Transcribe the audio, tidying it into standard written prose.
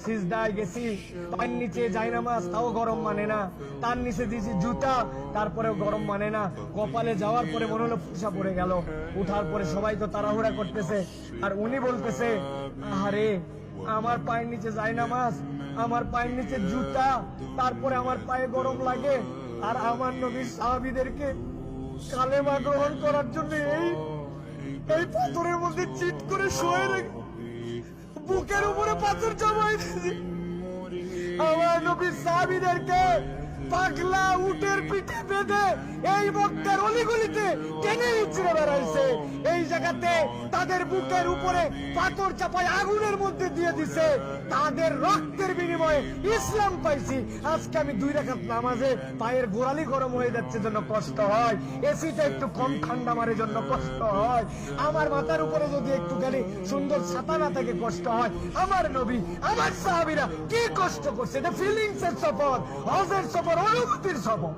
সিজদায় গেছি, পায়ের নিচে জায়নামাজ, তাও গরম মানে না, তার নিচে দিয়েছি জুতা, তারপরেও গরম মানে না। কপালে যাওয়ার পরে মনে হলো ফুসা পড়ে গেল। উঠার পরে সবাই তো তাড়াহুড়া করতেছে, আর উনি বলতেছে, আরে আমার পায়ের নিচে জায়নামাজ, আমার পায়ের নিচে জুতা, তারপরে আমার পায়ে গরম লাগে, আর আমার নবীর সাহাবীদেরকে কালেমা গ্রহণ করার জন্য এই পাথরের মধ্যে চিৎ করে শুয়ে রেখে বুকের উপরে পাথর জমাই দিয়েছে। আমার নবীর সাহাবীদেরকে পাগলা উটের পিঠে বেঁধে এই মক্কার অলিগলিতে টেনে উচ্ছড়ে বেড়াইছে। এই জায়গাতে তাদের বুকের উপরে পাথর চাপায় আগুনের মধ্যে দিয়ে দিছে। তাদের রক্তের বিনিময়ে ইসলাম পাইছি। আজকে আমি 2 রাকাত নামাজে পায়ের গোড়ালি গরম হয়ে যাচ্ছে জন্য কষ্ট হয়, এসিটা একটু কম ঠান্ডা মারে জন্য কষ্ট হয়, আমার মাথার উপরে যদি একটুখানি সুন্দর ছাতা না থাকে কষ্ট হয়। আমার নবী, আমার সাহাবীরা কি কষ্ট করছে, এটা ফিলিংস এর সফর, হজের সফর, অনুভূতির সফর।